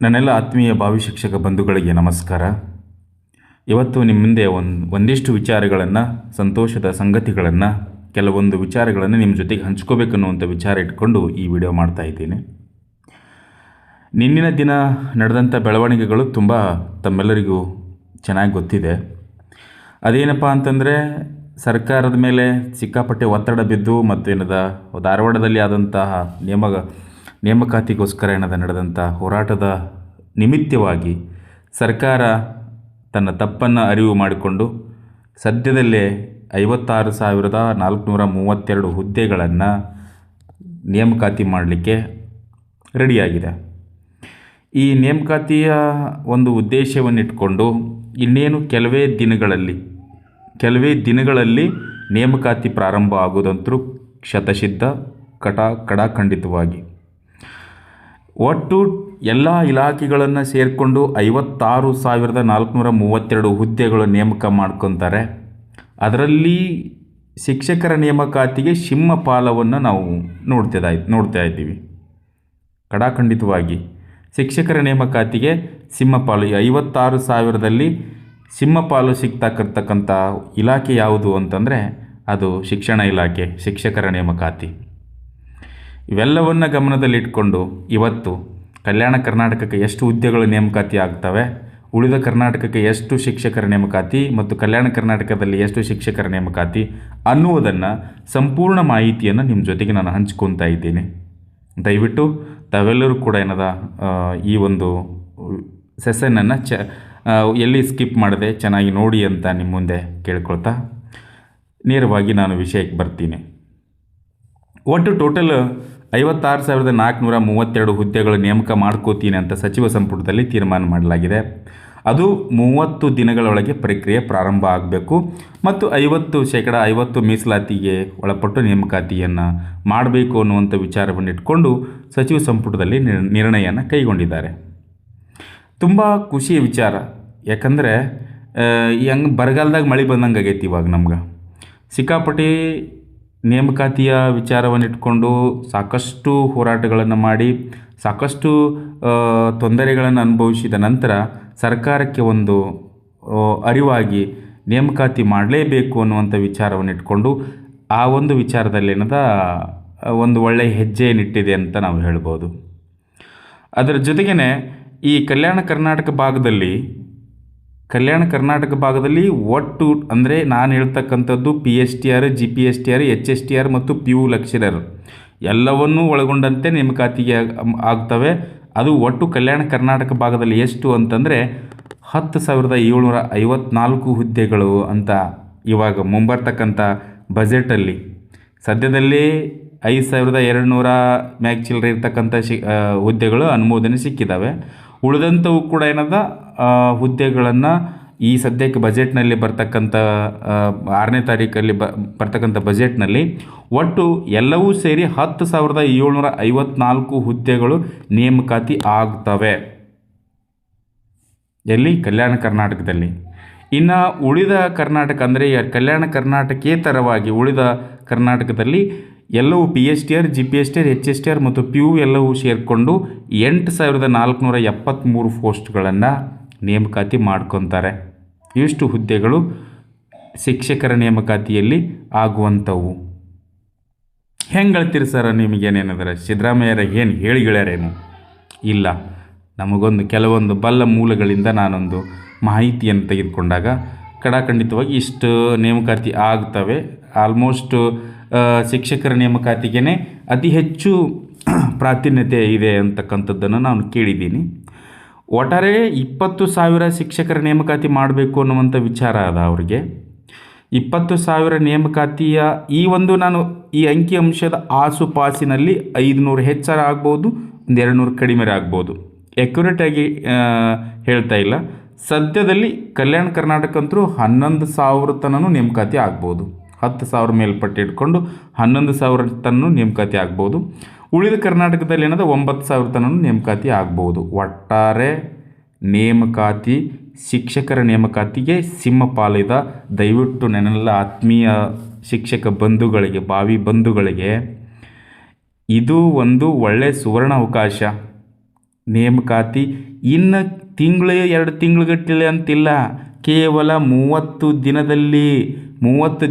ನನ್ನೆಲ್ಲ ಆತ್ಮೀಯ ಭಾವಿ ಶಿಕ್ಷಕ ಬಂಧುಗಳಿಗೆ ನಮಸ್ಕಾರ. ಇವತ್ತು ನಿಮ್ಮ ಮುಂದೆ ಒಂದಿಷ್ಟು ವಿಚಾರಗಳನ್ನು, ಸಂತೋಷದ ಸಂಗತಿಗಳನ್ನು, ಕೆಲವೊಂದು ವಿಚಾರಗಳನ್ನು ನಿಮ್ಮ ಜೊತೆಗೆ ಹಂಚ್ಕೋಬೇಕನ್ನುವಂಥ ವಿಚಾರ ಇಟ್ಕೊಂಡು ಈ ವಿಡಿಯೋ ಮಾಡ್ತಾ ಇದ್ದೀನಿ. ನಿನ್ನಿನ ದಿನ ನಡೆದಂಥ ಬೆಳವಣಿಗೆಗಳು ತುಂಬ ತಮ್ಮೆಲ್ಲರಿಗೂ ಚೆನ್ನಾಗಿ ಗೊತ್ತಿದೆ. ಅದೇನಪ್ಪ ಅಂತಂದರೆ, ಸರ್ಕಾರದ ಮೇಲೆ ಸಿಕ್ಕಾಪಟ್ಟೆ ಒತ್ತಡ ಬಿದ್ದು ಮತ್ತು ಧಾರವಾಡದಲ್ಲಿ ಆದಂತಹ ನೇಮಕಾತಿಗೋಸ್ಕರ ನಡೆದಂಥ ಹೋರಾಟದ ನಿಮಿತ್ತವಾಗಿ ಸರ್ಕಾರ ತನ್ನ ತಪ್ಪನ್ನು ಅರಿವು ಮಾಡಿಕೊಂಡು ಸದ್ಯದಲ್ಲೇ 56,432 ಹುದ್ದೆಗಳನ್ನು ನೇಮಕಾತಿ ಮಾಡಲಿಕ್ಕೆ ರೆಡಿಯಾಗಿದೆ. ಈ ನೇಮಕಾತಿಯ ಒಂದು ಉದ್ದೇಶವನ್ನಿಟ್ಕೊಂಡು ಇನ್ನೇನು ಕೆಲವೇ ದಿನಗಳಲ್ಲಿ ನೇಮಕಾತಿ ಪ್ರಾರಂಭ ಆಗೋದಂತರೂ ಶತಸಿದ್ಧ, ಕಡಾಖಂಡಿತವಾಗಿ. ಒಟ್ಟು ಎಲ್ಲ ಇಲಾಖೆಗಳನ್ನು ಸೇರಿಕೊಂಡು 56,432 ಹುದ್ದೆಗಳು ನೇಮಕ ಮಾಡ್ಕೊತಾರೆ. ಅದರಲ್ಲಿ ಶಿಕ್ಷಕರ ನೇಮಕಾತಿಗೆ ಸಿಂಹಪಾಲವನ್ನು ನಾವು ನೋಡ್ತಾ ಇದ್ದೀವಿ. ಕಡಾಖಂಡಿತವಾಗಿ ಶಿಕ್ಷಕರ ನೇಮಕಾತಿಗೆ ಸಿಂಹಪಾಲು, 56,000ದಲ್ಲಿ ಸಿಂಹಪಾಲು ಸಿಗ್ತಕ್ಕಂಥ ಇಲಾಖೆ ಯಾವುದು ಅಂತಂದರೆ ಅದು ಶಿಕ್ಷಣ ಇಲಾಖೆ, ಶಿಕ್ಷಕರ ನೇಮಕಾತಿ. ಇವೆಲ್ಲವನ್ನು ಗಮನದಲ್ಲಿಟ್ಕೊಂಡು ಇವತ್ತು ಕಲ್ಯಾಣ ಕರ್ನಾಟಕಕ್ಕೆ ಎಷ್ಟು ಹುದ್ದೆಗಳು ನೇಮಕಾತಿ ಆಗ್ತವೆ, ಉಳಿದ ಕರ್ನಾಟಕಕ್ಕೆ ಎಷ್ಟು ಶಿಕ್ಷಕರ ನೇಮಕಾತಿ ಮತ್ತು ಕಲ್ಯಾಣ ಕರ್ನಾಟಕದಲ್ಲಿ ಎಷ್ಟು ಶಿಕ್ಷಕರ ನೇಮಕಾತಿ ಅನ್ನುವುದನ್ನು ಸಂಪೂರ್ಣ ಮಾಹಿತಿಯನ್ನು ನಿಮ್ಮ ಜೊತೆಗೆ ನಾನು ಹಂಚ್ಕೊತಾ ಇದ್ದೀನಿ. ದಯವಿಟ್ಟು ತಾವೆಲ್ಲರೂ ಕೂಡ ಈ ಒಂದು ಸೆಷನನ್ನು ಎಲ್ಲಿ ಸ್ಕಿಪ್ ಮಾಡದೆ ಚೆನ್ನಾಗಿ ನೋಡಿ ಅಂತ ನಿಮ್ಮ ಮುಂದೆ ಕೇಳ್ಕೊಳ್ತಾ ನೇರವಾಗಿ ನಾನು ವಿಷಯಕ್ಕೆ ಬರ್ತೀನಿ. ಒಟ್ಟು ಟೋಟಲ್ 56,432 ಹುದ್ದೆಗಳು ನೇಮಕ ಮಾಡ್ಕೋತೀನಿ ಅಂತ ಸಚಿವ ಸಂಪುಟದಲ್ಲಿ ತೀರ್ಮಾನ ಮಾಡಲಾಗಿದೆ. ಅದು 30 ದಿನಗಳೊಳಗೆ ಪ್ರಕ್ರಿಯೆ ಪ್ರಾರಂಭ ಆಗಬೇಕು ಮತ್ತು 50% ಮೀಸಲಾತಿಗೆ ಒಳಪಟ್ಟು ನೇಮಕಾತಿಯನ್ನು ಮಾಡಬೇಕು ಅನ್ನುವಂಥ ವಿಚಾರವನ್ನು ಇಟ್ಕೊಂಡು ಸಚಿವ ಸಂಪುಟದಲ್ಲಿ ನಿರ್ಣಯವನ್ನು ಕೈಗೊಂಡಿದ್ದಾರೆ. ತುಂಬ ಖುಷಿಯ ವಿಚಾರ. ಯಾಕಂದರೆ ಬರಗಾಲದಾಗ ಮಳೆ ಬಂದಂಗೆ ಆಗೈತಿ. ಇವಾಗ ನಮ್ಗೆ ಸಿಕ್ಕಾಪಟ್ಟಿ ನೇಮಕಾತಿಯ ವಿಚಾರವನ್ನಿಟ್ಕೊಂಡು ಸಾಕಷ್ಟು ಹೋರಾಟಗಳನ್ನು ಮಾಡಿ ಸಾಕಷ್ಟು ತೊಂದರೆಗಳನ್ನು ಅನುಭವಿಸಿದ ನಂತರ ಸರ್ಕಾರಕ್ಕೆ ಒಂದು ಅರಿವಾಗಿ ನೇಮಕಾತಿ ಮಾಡಲೇಬೇಕು ಅನ್ನುವಂಥ ವಿಚಾರವನ್ನಿಟ್ಕೊಂಡು ಆ ಒಂದು ವಿಚಾರದಲ್ಲಿ ಒಂದು ಒಳ್ಳೆಯ ಹೆಜ್ಜೆಯನ್ನಿಟ್ಟಿದೆ ಅಂತ ನಾವು ಹೇಳ್ಬೋದು. ಅದರ ಜೊತೆಗೇ ಈ ಕಲ್ಯಾಣ ಕರ್ನಾಟಕ ಭಾಗದಲ್ಲಿ ಒಟ್ಟು ಅಂದರೆ ನಾನು ಹೇಳ್ತಕ್ಕಂಥದ್ದು PSTR, GPSTR, HSTR ಮತ್ತು PU ಲೆಕ್ಚರರ್ ಎಲ್ಲವನ್ನೂ ಒಳಗೊಂಡಂತೆ ನೇಮಕಾತಿಗೆ ಆಗ್ತವೆ. ಅದು ಒಟ್ಟು ಕಲ್ಯಾಣ ಕರ್ನಾಟಕ ಭಾಗದಲ್ಲಿ ಎಷ್ಟು ಅಂತಂದರೆ 10,754 ಹುದ್ದೆಗಳು ಅಂತ ಇವಾಗ ಮುಂಬರ್ತಕ್ಕಂಥ ಬಜೆಟಲ್ಲಿ ಸದ್ಯದಲ್ಲಿ 5,200 ಮ್ಯಾಗ್ ಚಿಲ್ಲರೆ ಇರ್ತಕ್ಕಂಥ ಹುದ್ದೆಗಳು ಅನುಮೋದನೆ ಸಿಕ್ಕಿದ್ದಾವೆ. ಉಳಿದಂಥವು ಕೂಡ ಹುದ್ದೆಗಳನ್ನು ಈ ಸದ್ಯಕ್ಕೆ ಬಜೆಟ್ನಲ್ಲಿ ಬರ್ತಕ್ಕಂಥ 6ನೇ ತಾರೀಕಲ್ಲಿ ಬರ್ತಕ್ಕಂಥ ಬಜೆಟ್ನಲ್ಲಿ ಒಟ್ಟು ಎಲ್ಲವೂ ಸೇರಿ 10,754 ಹುದ್ದೆಗಳು ನೇಮಕಾತಿ ಆಗ್ತವೆ ಎಲ್ಲಿ? ಕಲ್ಯಾಣ ಕರ್ನಾಟಕದಲ್ಲಿ. ಇನ್ನು ಉಳಿದ ಕರ್ನಾಟಕ ಅಂದರೆ ಕಲ್ಯಾಣ ಕರ್ನಾಟಕೇತರವಾಗಿ ಉಳಿದ ಕರ್ನಾಟಕದಲ್ಲಿ ಎಲ್ಲವೂ PSTR, GPSTR, HSTR ಮತ್ತು PU ಎಲ್ಲವೂ ಸೇರಿಕೊಂಡು 8,473 ಪೋಸ್ಟ್ಗಳನ್ನು ನೇಮಕಾತಿ ಮಾಡ್ಕೊತಾರೆ. ಇಷ್ಟು ಹುದ್ದೆಗಳು ಶಿಕ್ಷಕರ ನೇಮಕಾತಿಯಲ್ಲಿ ಆಗುವಂಥವು. ಹೆಂಗೆ ಹೇಳ್ತೀರಿ ಸರ್, ನಿಮಗೇನೇನಂದ್ರೆ ಸಿದ್ದರಾಮಯ್ಯರ ಏನು ಹೇಳಿಗಳೇನು? ಇಲ್ಲ, ಕೆಲವೊಂದು ಬಲ್ಲ ಮೂಲಗಳಿಂದ ನಾನೊಂದು ಮಾಹಿತಿಯನ್ನು ತೆಗೆದುಕೊಂಡಾಗ ಕಡಾಖಂಡಿತವಾಗಿ ಇಷ್ಟು ನೇಮಕಾತಿ ಆಗ್ತವೆ. ಆಲ್ಮೋಸ್ಟ್ ಶಿಕ್ಷಕರ ನೇಮಕಾತಿಗೆ ಅತಿ ಹೆಚ್ಚು ಪ್ರಾಧಾನ್ಯತೆ ಇದೆ ಅಂತಕ್ಕಂಥದ್ದನ್ನು ನಾನು ಕೇಳಿದ್ದೀನಿ. ಒಟ್ಟಾರೆ 20,000 ಶಿಕ್ಷಕರ ನೇಮಕಾತಿ ಮಾಡಬೇಕು ಅನ್ನುವಂಥ ವಿಚಾರ ಅದ ಅವರಿಗೆ. 20,000 ನೇಮಕಾತಿಯ ನಾನು ಈ ಅಂಕಿಅಂಶದ ಆಸುಪಾಸಿನಲ್ಲಿ 500 ಹೆಚ್ಚರ ಆಗ್ಬೋದು, 200 ಕಡಿಮೆ ಆಗ್ಬೋದು. ಎಕ್ಯುರೇಟಾಗಿ ಹೇಳ್ತಾ ಇಲ್ಲ. ಸದ್ಯದಲ್ಲಿ ಕಲ್ಯಾಣ ಕರ್ನಾಟಕ ಅಂತೂ 11,000 ತನಕ ನೇಮಕಾತಿ ಆಗ್ಬೋದು. 10,000 ಮೇಲ್ಪಟ್ಟು ಇಟ್ಕೊಂಡು 11,000 ತನಕ ನೇಮಕಾತಿ ಆಗ್ಬೋದು. ಉಳಿದ ಕರ್ನಾಟಕದಲ್ಲಿ 9,000 ತನಕ ನೇಮಕಾತಿ ಆಗ್ಬೋದು. ಒಟ್ಟಾರೆ ನೇಮಕಾತಿ, ಶಿಕ್ಷಕರ ನೇಮಕಾತಿಗೆ ಸಿಂಹಪಾಲಿದ. ದಯವಿಟ್ಟು ನನ್ನೆಲ್ಲ ಆತ್ಮೀಯ ಶಿಕ್ಷಕ ಬಂಧುಗಳಿಗೆ, ಭಾವಿ ಬಂಧುಗಳಿಗೆ ಇದು ಒಂದು ಒಳ್ಳೆಯ ಸುವರ್ಣ ಅವಕಾಶ. ನೇಮಕಾತಿ ಇನ್ನು ತಿಂಗಳು 2 ತಿಂಗಳುಗಟ್ಟಲೆ ಅಂತಿಲ್ಲ, ಕೇವಲ 30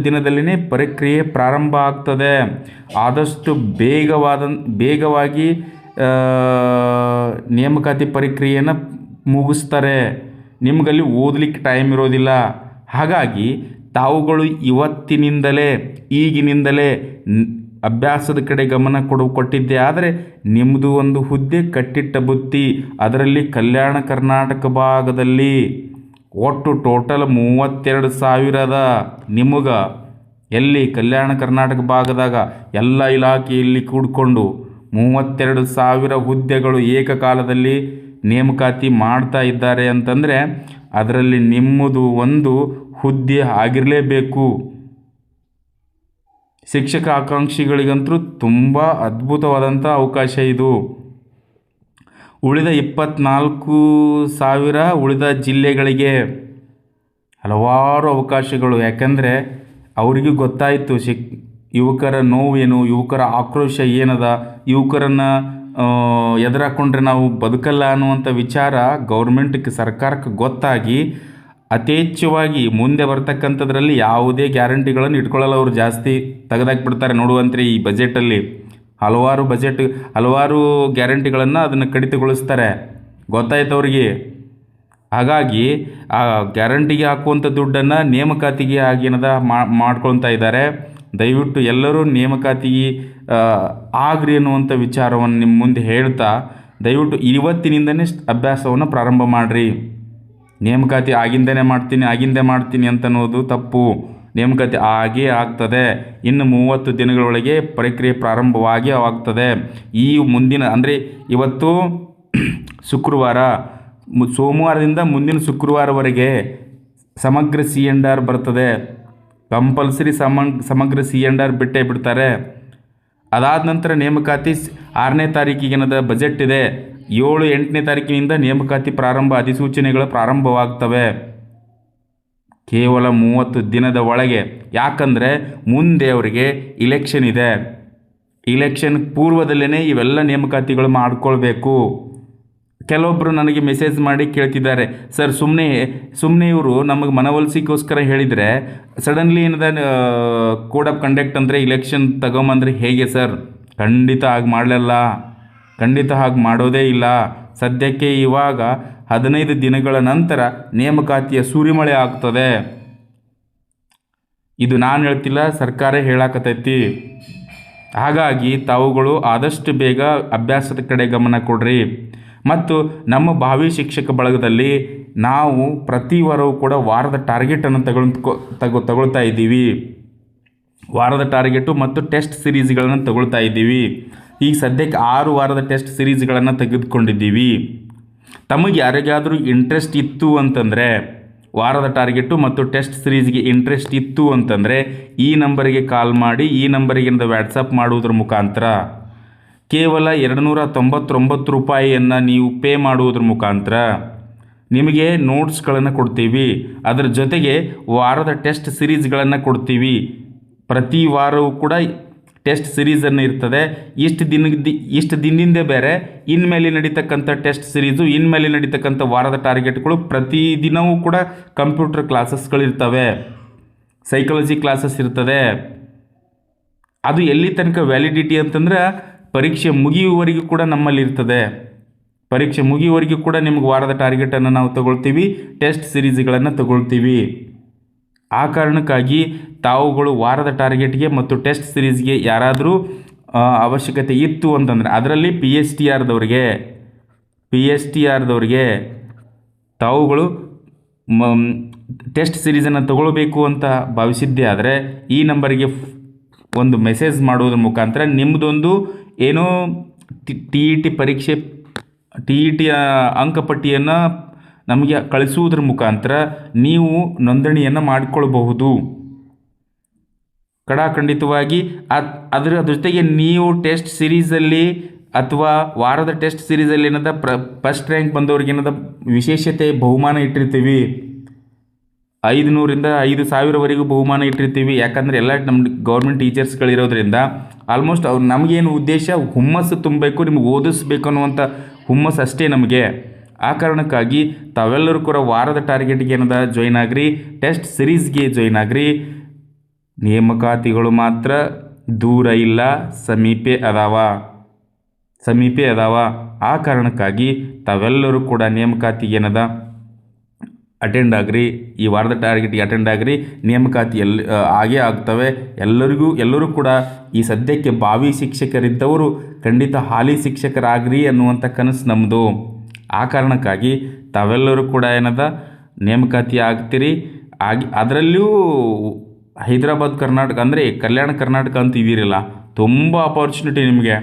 ದಿನದಲ್ಲಿನೇ ಪ್ರಕ್ರಿಯೆ ಪ್ರಾರಂಭ ಆಗ್ತದೆ. ಆದಷ್ಟು ಬೇಗವಾಗಿ ನೇಮಕಾತಿ ಪ್ರಕ್ರಿಯೆಯನ್ನು ಮುಗಿಸ್ತಾರೆ. ನಿಮಗಲ್ಲಿ ಓದಲಿಕ್ಕೆ ಟೈಮ್ ಇರೋದಿಲ್ಲ. ಹಾಗಾಗಿ ತಾವುಗಳು ಈಗಿನಿಂದಲೇ ಅಭ್ಯಾಸದ ಕಡೆ ಗಮನ ಕೊಟ್ಟಿದ್ದೆ ಆದರೆ ನಿಮ್ಮದು ಒಂದು ಹುದ್ದೆ ಕಟ್ಟಿಟ್ಟ ಬುತ್ತಿ. ಅದರಲ್ಲಿ ಕಲ್ಯಾಣ ಕರ್ನಾಟಕ ಭಾಗದಲ್ಲಿ ಒಟ್ಟು ಟೋಟಲ್ 32,000 ನಿಮಗೆ ಎಲ್ಲಿ ಕಲ್ಯಾಣ ಕರ್ನಾಟಕ ಭಾಗದಾಗ ಎಲ್ಲ ಇಲಾಖೆಯಲ್ಲಿ ಕೂಡಿಕೊಂಡು 32,000 ಹುದ್ದೆಗಳು ಏಕಕಾಲದಲ್ಲಿ ನೇಮಕಾತಿ ಮಾಡ್ತಾ ಇದ್ದಾರೆ ಅಂತಂದರೆ ಅದರಲ್ಲಿ ನಿಮ್ಮದು ಒಂದು ಹುದ್ದೆ ಆಗಿರಲೇಬೇಕು. ಶಿಕ್ಷಕ ಆಕಾಂಕ್ಷಿಗಳಿಗಂತೂ ತುಂಬ ಅದ್ಭುತವಾದಂಥ ಅವಕಾಶ ಇದು. ಉಳಿದ 24,000 ಉಳಿದ ಜಿಲ್ಲೆಗಳಿಗೆ ಹಲವಾರು ಅವಕಾಶಗಳು. ಯಾಕಂದರೆ ಅವರಿಗೂ ಗೊತ್ತಾಯಿತು ಯುವಕರ ನೋವೇನು, ಯುವಕರ ಆಕ್ರೋಶ ಏನದ, ಯುವಕರನ್ನು ಎದುರಾಕೊಂಡ್ರೆ ನಾವು ಬದುಕಲ್ಲ ಅನ್ನುವಂಥ ವಿಚಾರ ಸರ್ಕಾರಕ್ಕೆ ಗೊತ್ತಾಗಿ ಯಥೇಚ್ಛವಾಗಿ ಮುಂದೆ ಬರ್ತಕ್ಕಂಥದ್ರಲ್ಲಿ ಯಾವುದೇ ಗ್ಯಾರಂಟಿಗಳನ್ನು ಇಟ್ಕೊಳ್ಳಲ್ಲ. ಅವರು ಜಾಸ್ತಿ ತೆಗೆದಾಕ್ಬಿಡ್ತಾರೆ. ನೋಡುವಂತ್ರಿ ಈ ಬಜೆಟಲ್ಲಿ ಹಲವಾರು ಗ್ಯಾರಂಟಿಗಳನ್ನು ಅದನ್ನು ಕಡಿತಗೊಳಿಸ್ತಾರೆ, ಗೊತ್ತಾಯ್ತು ಅವ್ರಿಗೆ. ಹಾಗಾಗಿ ಆ ಗ್ಯಾರಂಟಿಗೆ ಹಾಕುವಂಥ ದುಡ್ಡನ್ನು ನೇಮಕಾತಿಗೆ ಆಗಿನದ ಮಾಡ್ಕೊಳ್ತಾ ಇದ್ದಾರೆ. ದಯವಿಟ್ಟು ಎಲ್ಲರೂ ನೇಮಕಾತಿಗೆ ಆಗ್ರಿ ಅನ್ನುವಂಥ ವಿಚಾರವನ್ನು ನಿಮ್ಮ ಮುಂದೆ ಹೇಳ್ತಾ ದಯವಿಟ್ಟು ಇವತ್ತಿನಿಂದನೇ ಅಭ್ಯಾಸವನ್ನು ಪ್ರಾರಂಭ ಮಾಡಿರಿ. ನೇಮಕಾತಿ ಆಗಿಂದೇ ಮಾಡ್ತೀನಿ ಅಂತ ಅನ್ನೋದು ತಪ್ಪು. ನೇಮಕಾತಿ ಆಗೇ ಆಗ್ತದೆ. ಇನ್ನು 30 ದಿನಗಳೊಳಗೆ ಪ್ರಕ್ರಿಯೆ ಪ್ರಾರಂಭವಾಗಿ ಆಗ್ತದೆ. ಈ ಮುಂದಿನ ಅಂದರೆ ಇವತ್ತು ಶುಕ್ರವಾರ, ಸೋಮವಾರದಿಂದ ಮುಂದಿನ ಶುಕ್ರವಾರವರೆಗೆ ಸಮಗ್ರ CNR ಬರ್ತದೆ. ಕಂಪಲ್ಸರಿ ಸಮಗ್ರ CNR ಬಿಟ್ಟೇ ಬಿಡ್ತಾರೆ. ಅದಾದ ನಂತರ ನೇಮಕಾತಿ 6ನೇ ತಾರೀಕಿಗೆ ಬಜೆಟ್ ಇದೆ. 7-8ನೇ ತಾರೀಕಿನಿಂದ ನೇಮಕಾತಿ ಅಧಿಸೂಚನೆಗಳು ಪ್ರಾರಂಭವಾಗ್ತವೆ. ಕೇವಲ 30 ದಿನದ ಒಳಗೆ. ಯಾಕಂದರೆ ಮುಂದೆ ಅವರಿಗೆ ಇಲೆಕ್ಷನ್ ಇದೆ. ಇಲೆಕ್ಷನ್ ಪೂರ್ವದಲ್ಲೇ ಇವೆಲ್ಲ ನೇಮಕಾತಿಗಳು ಮಾಡ್ಕೊಳ್ಬೇಕು. ಕೆಲವೊಬ್ಬರು ನನಗೆ ಮೆಸೇಜ್ ಮಾಡಿ ಕೇಳ್ತಿದ್ದಾರೆ, ಸರ್ ಸುಮ್ಮನೆ ಇವರು ನಮಗೆ ಮನವೊಲಿಸಿಗೋಸ್ಕರ ಹೇಳಿದರೆ ಸಡನ್ಲಿ ಏನದ ಕೋಡ್ ಆಫ್ ಕಂಡಕ್ಟ್ ಅಂದರೆ ಇಲೆಕ್ಷನ್ ತಗೊಂಬಂದ್ರೆ ಹೇಗೆ ಸರ್? ಖಂಡಿತ ಹಾಗೆ ಮಾಡೋದೇ ಇಲ್ಲ. ಸದ್ಯಕ್ಕೆ ಇವಾಗ 15 ದಿನಗಳ ನಂತರ ನೇಮಕಾತಿಯ ಸುರಿಮಳೆ ಆಗ್ತದೆ. ಇದು ನಾನು ಹೇಳ್ತಿಲ್ಲ, ಸರ್ಕಾರ ಹೇಳಾಕತೈತಿ. ಹಾಗಾಗಿ ತಾವುಗಳು ಆದಷ್ಟು ಬೇಗ ಅಭ್ಯಾಸದ ಕಡೆ ಗಮನ ಕೊಡ್ರಿ. ಮತ್ತು ನಮ್ಮ ಭಾವಿ ಶಿಕ್ಷಕ ಬಳಗದಲ್ಲಿ ನಾವು ಪ್ರತಿ ವಾರವೂ ಕೂಡ ವಾರದ ಟಾರ್ಗೆಟನ್ನು ತಗೊಳ್ತಾ ಇದ್ದೀವಿ. ವಾರದ ಟಾರ್ಗೆಟು ಮತ್ತು ಟೆಸ್ಟ್ ಸಿರೀಸ್ಗಳನ್ನು ತಗೊಳ್ತಾ ಇದ್ದೀವಿ. ಈಗ ಸದ್ಯಕ್ಕೆ 6 ವಾರದ ಟೆಸ್ಟ್ ಸಿರೀಸ್ಗಳನ್ನು ತೆಗೆದುಕೊಂಡಿದ್ದೀವಿ. ತಮಗೆ ಯಾರಿಗಾದರೂ ಇಂಟ್ರೆಸ್ಟ್ ಇತ್ತು ಅಂತಂದರೆ, ವಾರದ ಟಾರ್ಗೆಟು ಮತ್ತು ಟೆಸ್ಟ್ ಸಿರೀಸ್ಗೆ ಇಂಟ್ರೆಸ್ಟ್ ಇತ್ತು ಅಂತಂದರೆ ಈ ನಂಬರಿಗೆ ಕಾಲ್ ಮಾಡಿ, ಈ ನಂಬರಿಗೆ ವ್ಯಾಟ್ಸಪ್ ಮಾಡುವುದರ ಮುಖಾಂತರ ಕೇವಲ 299 ರೂಪಾಯಿಯನ್ನು ನೀವು ಪೇ ಮಾಡುವುದರ ಮುಖಾಂತರ ನಿಮಗೆ ನೋಟ್ಸ್ಗಳನ್ನು ಕೊಡ್ತೀವಿ. ಅದರ ಜೊತೆಗೆ ವಾರದ ಟೆಸ್ಟ್ ಸಿರೀಸ್ಗಳನ್ನು ಕೊಡ್ತೀವಿ. ಪ್ರತಿ ವಾರವೂ ಕೂಡ ಟೆಸ್ಟ್ ಸಿರೀಸನ್ನು ಇರ್ತದೆ. ಇಷ್ಟು ದಿನದಿಂದ ಬೇರೆ ಇನ್ಮೇಲೆ ನಡೀತಕ್ಕಂಥ ಟೆಸ್ಟ್ ಸಿರೀಸು, ಇನ್ಮೇಲೆ ನಡೀತಕ್ಕಂಥ ವಾರದ ಟಾರ್ಗೆಟ್ಗಳು, ಪ್ರತಿದಿನವೂ ಕೂಡ ಕಂಪ್ಯೂಟರ್ ಕ್ಲಾಸಸ್ಗಳಿರ್ತವೆ, ಸೈಕಾಲಜಿ ಕ್ಲಾಸಸ್ ಇರ್ತದೆ. ಅದು ಎಲ್ಲಿ ತನಕ ವ್ಯಾಲಿಡಿಟಿ ಅಂತಂದ್ರೆ ಪರೀಕ್ಷೆ ಮುಗಿಯುವವರೆಗೂ ಕೂಡ ನಮ್ಮಲ್ಲಿ ಇರ್ತದೆ. ಪರೀಕ್ಷೆ ಮುಗಿಯುವವರೆಗೂ ಕೂಡ ನಿಮಗೆ ವಾರದ ಟಾರ್ಗೆಟನ್ನು ನಾವು ತಗೊಳ್ತೀವಿ, ಟೆಸ್ಟ್ ಸಿರೀಸ್ಗಳನ್ನು ತಗೊಳ್ತೀವಿ. ಆ ಕಾರಣಕ್ಕಾಗಿ ತಾವುಗಳು ವಾರದ ಟಾರ್ಗೆಟ್ಗೆ ಮತ್ತು ಟೆಸ್ಟ್ ಸಿರೀಸ್ಗೆ ಯಾರಾದರೂ ಅವಶ್ಯಕತೆ ಇತ್ತು ಅಂತಂದರೆ, ಅದರಲ್ಲಿ PSTRದವ್ರಿಗೆ ತಾವುಗಳು ಟೆಸ್ಟ್ ಸಿರೀಸನ್ನು ತಗೊಳ್ಬೇಕು ಅಂತ ಭಾವಿಸಿದ್ದೇ ಆದರೆ ಈ ನಂಬರಿಗೆ ಒಂದು ಮೆಸೇಜ್ ಮಾಡುವುದರ ಮುಖಾಂತರ ನಿಮ್ಮದೊಂದು ಏನೋ TET ಪರೀಕ್ಷೆ TET ಅಂಕಪಟ್ಟಿಯನ್ನು ನಮಗೆ ಕಳಿಸುವುದರ ಮುಖಾಂತರ ನೀವು ನೋಂದಣಿಯನ್ನು ಮಾಡಿಕೊಳ್ಳಬಹುದು. ಖಂಡಿತವಾಗಿ ಅದರ ಜೊತೆಗೆ ನೀವು ಟೆಸ್ಟ್ ಸಿರೀಸಲ್ಲಿ ಅಥವಾ ವಾರದ ಟೆಸ್ಟ್ ಸಿರೀಸಲ್ಲಿ ಫಸ್ಟ್ ರ್ಯಾಂಕ್ ಬಂದವ್ರಿಗೆ ವಿಶೇಷತೆ ಬಹುಮಾನ ಇಟ್ಟಿರ್ತೀವಿ. 500ರಿಂದ 5,000ವರೆಗೂ ಬಹುಮಾನ ಇಟ್ಟಿರ್ತೀವಿ. ಯಾಕಂದರೆ ಎಲ್ಲ ನಮ್ಮ ಗೌರ್ಮೆಂಟ್ ಟೀಚರ್ಸ್ಗಳಿರೋದ್ರಿಂದ ಆಲ್ಮೋಸ್ಟ್ ಅವ್ರು ನಮಗೇನು ಉದ್ದೇಶ, ಹುಮ್ಮಸ್ಸು ತುಂಬಬೇಕು, ನಿಮ್ಗೆ ಓದಿಸ್ಬೇಕು ಅನ್ನುವಂಥ ಹುಮ್ಮಸ್ ಅಷ್ಟೇ ನಮಗೆ. ಆ ಕಾರಣಕ್ಕಾಗಿ ತಾವೆಲ್ಲರೂ ಕೂಡ ವಾರದ ಟಾರ್ಗೆಟ್ಗೆ ಏನದ ಜಾಯ್ನ್ ಆಗ್ರಿ, ಟೆಸ್ಟ್ ಸಿರೀಸ್ಗೆ ಜಾಯ್ನ್ ಆಗ್ರಿ. ನೇಮಕಾತಿಗಳು ಮಾತ್ರ ದೂರ ಇಲ್ಲ, ಸಮೀಪೆ ಅದಾವ. ಆ ಕಾರಣಕ್ಕಾಗಿ ತಾವೆಲ್ಲರೂ ಕೂಡ ನೇಮಕಾತಿಗೆ ಏನದ ಅಟೆಂಡ್ ಆಗ್ರಿ, ಈ ವಾರದ ಟಾರ್ಗೆಟ್ಗೆ ಅಟೆಂಡ್ ಆಗ್ರಿ. ನೇಮಕಾತಿ ಆಗೇ ಆಗ್ತವೆ. ಎಲ್ಲರೂ ಕೂಡ ಈ ಸದ್ಯಕ್ಕೆ ಭಾವಿ ಶಿಕ್ಷಕರಿದ್ದವರು ಖಂಡಿತ ಹಾಲಿ ಶಿಕ್ಷಕರಾಗ್ರಿ ಅನ್ನುವಂಥ ಕನಸು ನಮ್ಮದು. ಆ ಕಾರಣಕ್ಕಾಗಿ ತಾವೆಲ್ಲರೂ ಕೂಡ ಏನದ ನೇಮಕಾತಿ ಆಗ್ತೀರಿ. ಅದರಲ್ಲಿಯೂ ಹೈದರಾಬಾದ್ ಕರ್ನಾಟಕ ಅಂದರೆ ಕಲ್ಯಾಣ ಕರ್ನಾಟಕ ಅಂತ ಇದ್ದೀರಲ್ಲ, ತುಂಬ ಅಪಾರ್ಚುನಿಟಿ ನಿಮಗೆ.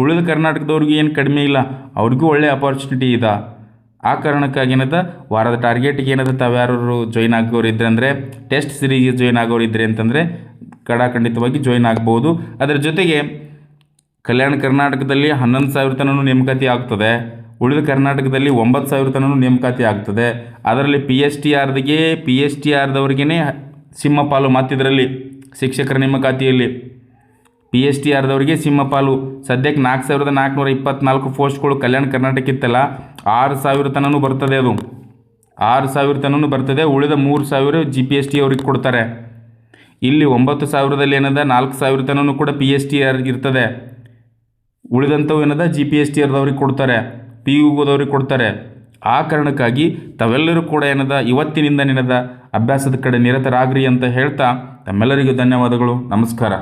ಉಳಿದ ಕರ್ನಾಟಕದವ್ರಿಗೆ ಏನು ಕಡಿಮೆ ಇಲ್ಲ, ಅವ್ರಿಗೂ ಒಳ್ಳೆಯ ಅಪಾರ್ಚುನಿಟಿ ಇದೆ. ಆ ಕಾರಣಕ್ಕಾಗಿ ಏನದ ವಾರದ ಟಾರ್ಗೆಟ್ಗೆ ಏನದ ತಾವ್ಯಾರು ಜಾಯ್ನ್ ಆಗೋರಿದ್ರೆ ಅಂದರೆ ಟೆಸ್ಟ್ ಸಿರೀಸ್ಗೆ ಜಾಯ್ನ್ ಆಗೋರಿದ್ರೆ ಅಂತಂದರೆ ಖಂಡಿತವಾಗಿ ಜಾಯ್ನ್ ಆಗ್ಬೋದು. ಅದರ ಜೊತೆಗೆ ಕಲ್ಯಾಣ ಕರ್ನಾಟಕದಲ್ಲಿ 11,000 ತನಕ ನೇಮಕಾತಿ ಆಗ್ತದೆ, ಉಳಿದ ಕರ್ನಾಟಕದಲ್ಲಿ 9,000 ತನಕ ನೇಮಕಾತಿ ಆಗ್ತದೆ. ಅದರಲ್ಲಿ ಪಿ ಎಸ್ ಟಿ ಆರ್ದವ್ರಿಗೇ ಸಿಂಹಪಾಲು. ಮತ್ತಿದರಲ್ಲಿ ಶಿಕ್ಷಕರ ನೇಮಕಾತಿಯಲ್ಲಿ ಪಿ ಎಸ್ ಟಿ ಆರ್ದವರಿಗೆ ಸಿಂಹಪಾಲು. ಸದ್ಯಕ್ಕೆ 4,424 ಪೋಸ್ಟ್ಗಳು ಕಲ್ಯಾಣ ಕರ್ನಾಟಕ ಇತ್ತಲ್ಲ, 6,000 ತನಕ ಬರ್ತದೆ. ಅದು 6,000 ತನಕ ಬರ್ತದೆ. ಉಳಿದ 3,000 GPST ಅವ್ರಿಗೆ ಕೊಡ್ತಾರೆ. ಇಲ್ಲಿ 9,000ದಲ್ಲಿ ಏನದ 4,000 ತನಕ ಕೂಡ PST ಇರ್ತದೆ. ಉಳಿದಂಥವು ಏನದ GPST ಅವ್ರಿಗೆ ಕೊಡ್ತಾರೆ, PUದವ್ರಿಗೆ ಕೊಡ್ತಾರೆ. ಆ ಕಾರಣಕ್ಕಾಗಿ ತಾವೆಲ್ಲರೂ ಕೂಡ ಏನದ ಇವತ್ತಿನಿಂದ ಅಭ್ಯಾಸದ ಕಡೆ ನಿರತರಾಗ್ರಿ ಅಂತ ಹೇಳ್ತಾ ತಮ್ಮೆಲ್ಲರಿಗೂ ಧನ್ಯವಾದಗಳು. ನಮಸ್ಕಾರ.